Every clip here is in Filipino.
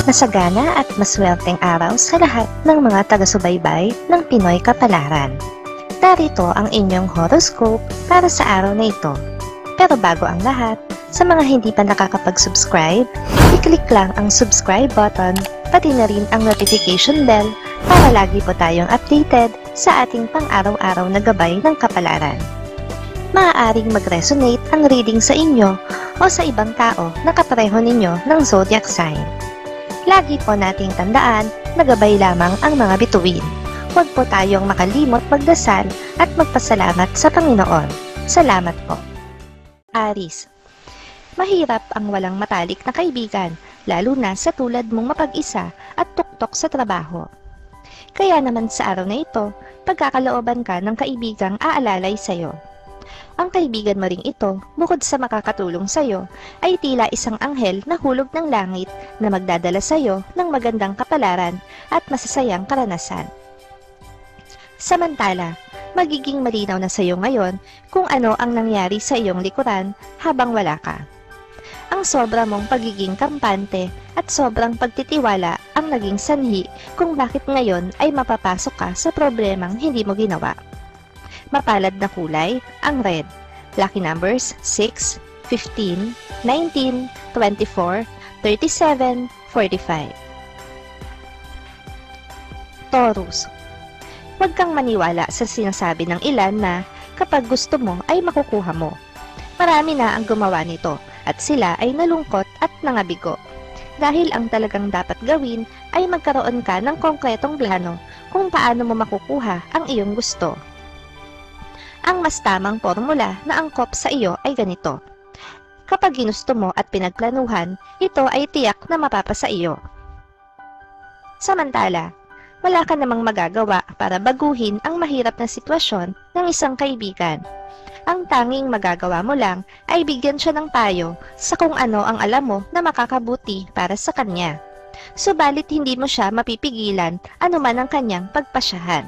Masagana at maswerteng araw sa lahat ng mga taga-subaybay ng Pinoy Kapalaran. Narito ang inyong horoscope para sa araw na ito. Pero bago ang lahat, sa mga hindi pa nakakapag-subscribe, i-click lang ang subscribe button, pati na rin ang notification bell para lagi po tayong updated sa ating pang-araw-araw na gabay ng kapalaran. Maaaring mag-resonate ang reading sa inyo o sa ibang tao na kapareho ninyo ng zodiac sign. Lagi po nating tandaan na gabay lamang ang mga bituin. Huwag po tayong makalimot magdasal at magpasalamat sa Panginoon. Salamat po. Aries. Mahirap ang walang matalik na kaibigan, lalo na sa tulad mong mapag-isa at tuktok sa trabaho. Kaya naman sa araw na ito, pagkakalooban ka ng kaibigang aalalay sa'yo. Ang kaibigan mo ring ito, bukod sa makakatulong sa'yo, ay tila isang anghel na hulog ng langit na magdadala sa'yo ng magandang kapalaran at masasayang karanasan. Samantala, magiging malinaw na sa'yo ngayon kung ano ang nangyari sa iyong likuran habang wala ka. Ang sobra mong pagiging kampante at sobrang pagtitiwala ang naging sanhi kung bakit ngayon ay mapapasok ka sa problemang hindi mo ginawa. Mapalad na kulay, ang red. Lucky numbers 6, 15, 19, 24, 37, 45. Taurus. Huwag kang maniwala sa sinasabi ng ilan na kapag gusto mo ay makukuha mo. Marami na ang gumawa nito at sila ay nalungkot at nangabigo. Dahil ang talagang dapat gawin ay magkaroon ka ng konkretong plano kung paano mo makukuha ang iyong gusto. Ang mas tamang formula na angkop sa iyo ay ganito. Kapag ginusto mo at pinagplanuhan, ito ay tiyak na mapapasa iyo. Samantala, wala ka namang magagawa para baguhin ang mahirap na sitwasyon ng isang kaibigan. Ang tanging magagawa mo lang ay bigyan siya ng payo sa kung ano ang alam mo na makakabuti para sa kanya. Subalit hindi mo siya mapipigilan anuman ang kanyang pagpasyahan.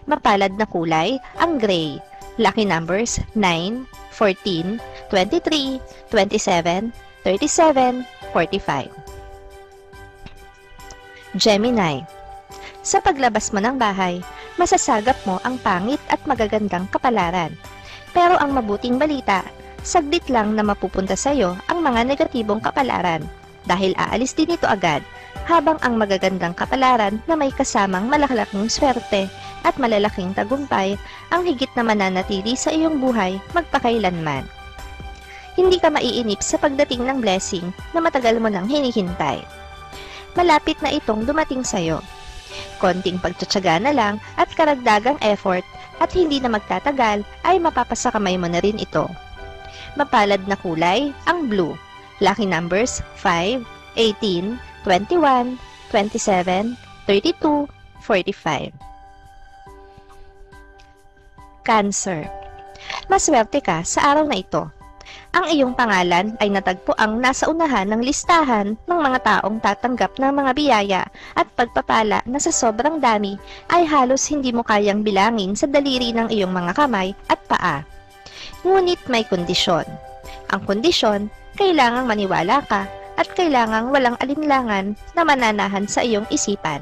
Mapalad na kulay, ang gray. Lucky numbers 9, 14, 23, 27, 37, 45. Gemini. Sa paglabas mo ng bahay, masasagap mo ang pangit at magagandang kapalaran. Pero ang mabuting balita, saglit lang na mapupunta sa iyo ang mga negatibong kapalaran dahil aalis din ito agad, habang ang magagandang kapalaran na may kasamang malalaking swerte at malalaking tagumpay ang higit na mananatili sa iyong buhay magpakailanman. Hindi ka maiinip sa pagdating ng blessing na matagal mo nang hinihintay. Malapit na itong dumating sa iyo. Konting pagtsatsaga na lang at karagdagang effort at hindi na magtatagal ay mapapasa kamay mo na rin ito. Mapalad na kulay, ang blue. Lucky numbers 5, 18, 21, 27, 32, 45. Cancer. Maswerte ka sa araw na ito. Ang iyong pangalan ay natagpuang nasa unahan ng listahan ng mga taong tatanggap ng mga biyaya at pagpapala na sa sobrang dami ay halos hindi mo kayang bilangin sa daliri ng iyong mga kamay at paa. Ngunit may kondisyon. Ang kondisyon, kailangang maniwala ka at kailangang walang alinlangan na mananahan sa iyong isipan.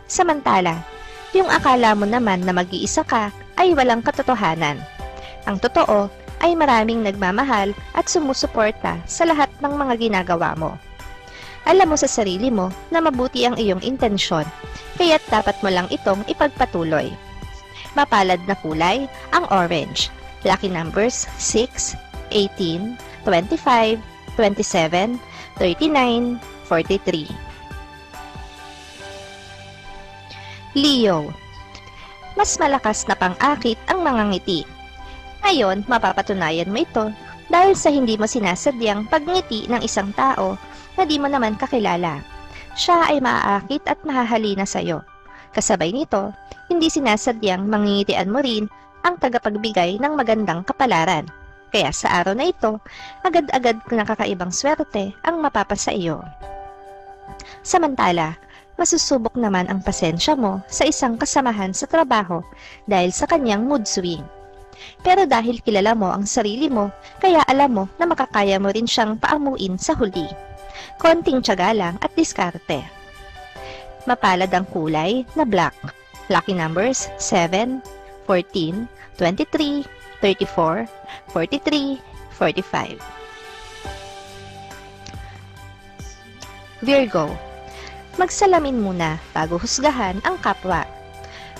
Samantala, yung akala mo naman na mag-iisa ka ay walang katotohanan. Ang totoo ay maraming nagmamahal at sumusuporta sa lahat ng mga ginagawa mo. Alam mo sa sarili mo na mabuti ang iyong intensyon, kaya't dapat mo lang itong ipagpatuloy. Mapalad na kulay, ang orange. Lucky numbers 6, 18, 25, 27, 39, 43. Leo. Mas malakas na pang-akit ang mga ngiti. Ngayon, mapapatunayan mo ito dahil sa hindi mo sinasadyang pagngiti ng isang tao na di mo naman kakilala. Siya ay maaakit at mahahalina sa iyo. Kasabay nito, hindi sinasadyang mangingitian mo rin ang tagapagbigay ng magandang kapalaran. Kaya sa araw na ito, agad-agad na kakaibang swerte ang mapapasa iyo. Samantala, masusubok naman ang pasensya mo sa isang kasamahan sa trabaho dahil sa kanyang mood swing. Pero dahil kilala mo ang sarili mo, kaya alam mo na makakaya mo rin siyang paamuin sa huli. Konting tiyaga lang at diskarte. Mapalad ang kulay na black. Lucky numbers 7, 14, 23, 34, 43, 45. Virgo, magsalamin muna bago husgahan ang kapwa.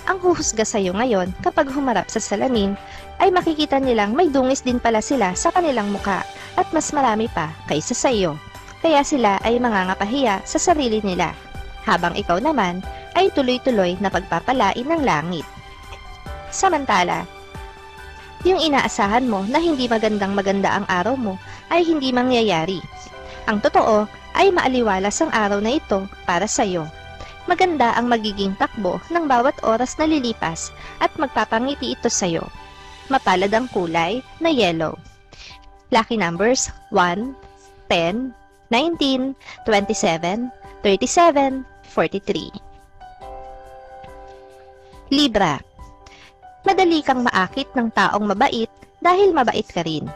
Ang huhusga sa iyo ngayon kapag humarap sa salamin ay makikita nilang may dungis din pala sila sa kanilang muka at mas marami pa kaysa sa iyo. Kaya sila ay mangangapahiya sa sarili nila, habang ikaw naman ay tuloy-tuloy na pagpapalain ng langit. Samantala, yung inaasahan mo na hindi maganda ang araw mo ay hindi mangyayari. Ang totoo ay maaliwalas ang araw na ito para sa iyo. Maganda ang magiging takbo ng bawat oras na lilipas at magpapangiti ito sa iyo. Mapalad ang kulay na yellow. Lucky numbers 1, 10, 19, 27, 37, 43. Libra, madali kang maakit ng taong mabait dahil mabait ka rin.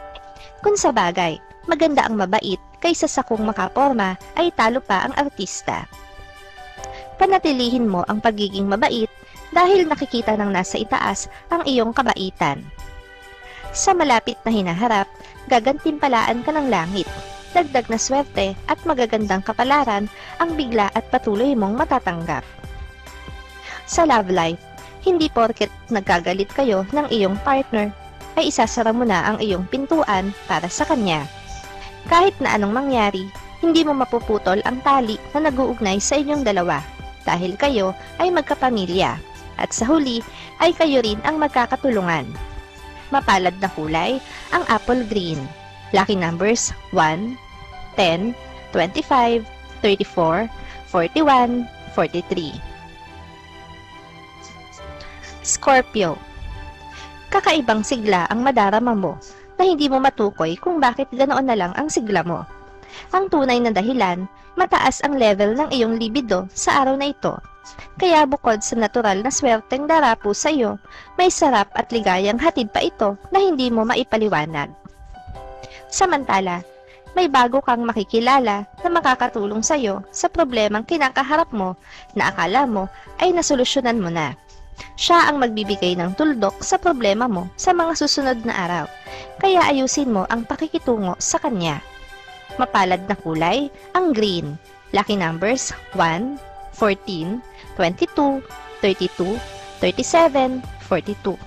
Kung sa bagay, maganda ang mabait kaysa sa kung makaporma ay talo pa ang artista. Panatilihin mo ang pagiging mabait dahil nakikita ng nasa itaas ang iyong kabaitan. Sa malapit na hinaharap, gagantimpalaan ka ng langit, dagdag na swerte at magagandang kapalaran ang bigla at patuloy mong matatanggap. Sa love life, hindi porket nagkagalit kayo ng iyong partner ay isasara mo na ang iyong pintuan para sa kanya. Kahit na anong mangyari, hindi mo mapuputol ang tali na nag-uugnay sa inyong dalawa dahil kayo ay magkapamilya at sa huli ay kayo rin ang magkakatulungan. Mapalad na kulay ang apple green. Lucky numbers 1, 10, 25, 34, 41, 43. Scorpio, kakaibang sigla ang madarama mo na hindi mo matukoy kung bakit ganoon na lang ang sigla mo. Ang tunay na dahilan, mataas ang level ng iyong libido sa araw na ito. Kaya bukod sa natural na swerteng darapo sa iyo, may sarap at ligayang hatid pa ito na hindi mo maipaliwanag. Samantala, may bago kang makikilala na makakatulong sa iyo sa problemang kinakaharap mo na akala mo ay nasolusyonan mo na. Siya ang magbibigay ng tuldok sa problema mo sa mga susunod na araw, kaya ayusin mo ang pakikitungo sa kanya. Mapalad na kulay ang green. Lucky numbers 1, 14, 22, 32, 37, 42.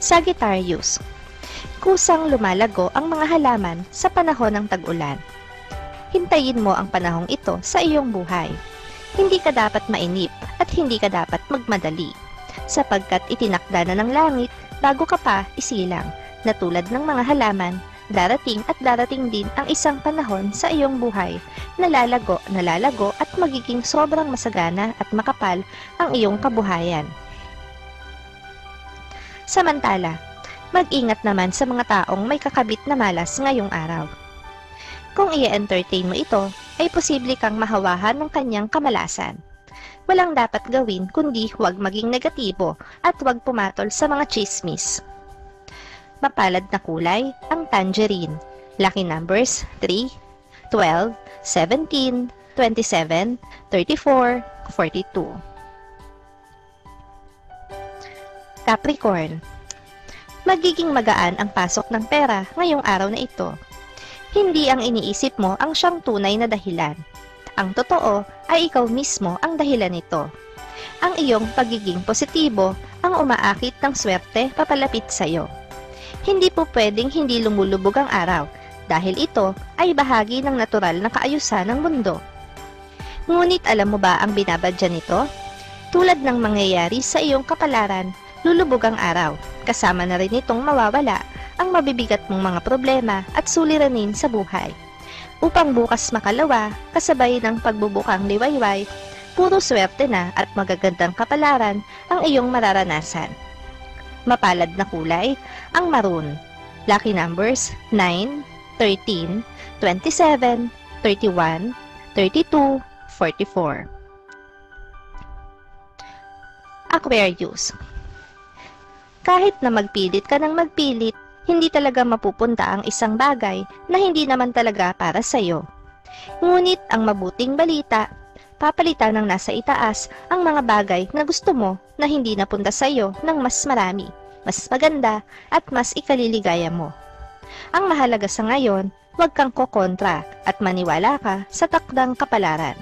Sagittarius, kusang lumalago ang mga halaman sa panahon ng tag-ulan. Hintayin mo ang panahong ito sa iyong buhay. Hindi ka dapat mainip at hindi ka dapat magmadali, sapagkat itinakda na ng langit bago ka pa isilang, na tulad ng mga halaman, darating din ang isang panahon sa iyong buhay na lalago at magiging sobrang masagana at makapal ang iyong kabuhayan. Samantala, mag-ingat naman sa mga taong may kakabit na malas ngayong araw. Kung i-entertain mo ito, ay posible kang mahawahan ng kanyang kamalasan. Walang dapat gawin kundi huwag maging negatibo at huwag pumatol sa mga chismis. Mapalad na kulay ang tangerine. Lucky numbers 3, 12, 17, 27, 34, 42. Capricorn, magiging magaan ang pasok ng pera ngayong araw na ito. Hindi ang iniisip mo ang siyang tunay na dahilan. Ang totoo ay ikaw mismo ang dahilan nito. Ang iyong pagiging positibo ang umaakit ng swerte papalapit sa iyo. Hindi po pwedeng hindi lumulubog ang araw dahil ito ay bahagi ng natural na kaayusan ng mundo. Ngunit alam mo ba ang binabadya nito? Tulad ng mangyayari sa iyong kapalaran, lulubog ang araw, kasama na rin itong mawawala ang mabibigat mong mga problema at suliranin sa buhay. Upang bukas makalawa, kasabay ng pagbubukang liwayway, puro swerte na at magagandang kapalaran ang iyong mararanasan. Mapalad na kulay ang maroon. Lucky numbers 9, 13, 27, 31, 32, 44. Aquarius, kahit na magpilit ka ng magpilit, hindi talaga mapupunta ang isang bagay na hindi naman talaga para sa'yo. Ngunit ang mabuting balita, papalitan ng nasa itaas ang mga bagay na gusto mo na hindi napunta sa'yo ng mas marami, mas maganda at mas ikaliligaya mo. Ang mahalaga sa ngayon, huwag kang kokontra at maniwala ka sa takdang kapalaran.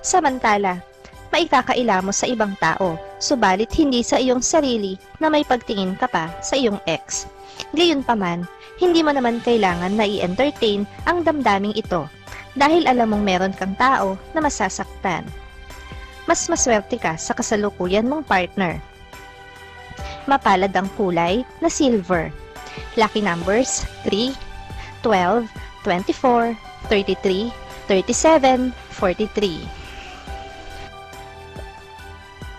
Samantala, maikakaila mo sa ibang tao, subalit hindi sa iyong sarili na may pagtingin ka pa sa iyong ex. Gayunpaman, hindi mo naman kailangan na i-entertain ang damdaming ito dahil alam mong meron kang tao na masasaktan. Mas maswerte ka sa kasalukuyan mong partner. Mapalad ang kulay na silver. Lucky numbers 3, 12, 24, 33, 37, 43.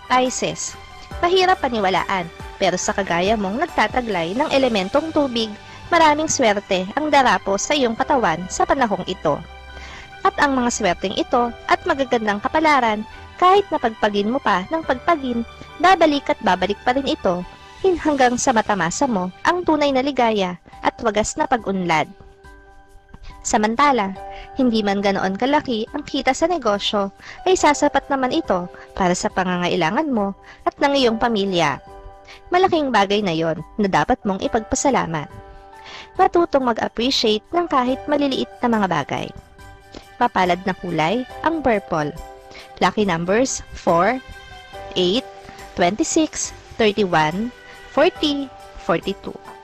Pisces, mahirap paniwalaan, pero sa kagaya mong nagtataglay ng elementong tubig, maraming swerte ang darapo sa iyong katawan sa panahong ito. At ang mga swerteng ito at magagandang kapalaran, kahit napagpagin mo pa ng pagpagin, babalik at babalik pa rin ito hanggang sa matamasa mo ang tunay na ligaya at wagas na pag-unlad. Samantala, hindi man ganoon kalaki ang kita sa negosyo, ay sasapat naman ito para sa pangangailangan mo at ng iyong pamilya. Malaking bagay na yon na dapat mong ipagpasalamat. Matutong mag-appreciate ng kahit maliliit na mga bagay. Mapalad na kulay ang purple. Lucky numbers 4, 8, 26, 31, 40, 42.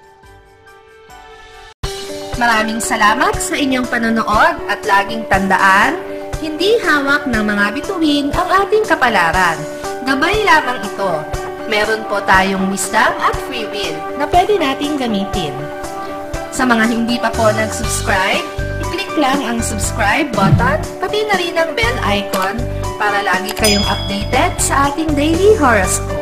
Maraming salamat sa inyong panonood at laging tandaan, hindi hawak ng mga bituin ang ating kapalaran. Gabay lamang ito. Meron po tayong wisdom at free will na pwede nating gamitin. Sa mga hindi pa po nag-subscribe, i-click lang ang subscribe button, pati na rin ang bell icon para lagi kayong updated sa ating daily horoscope.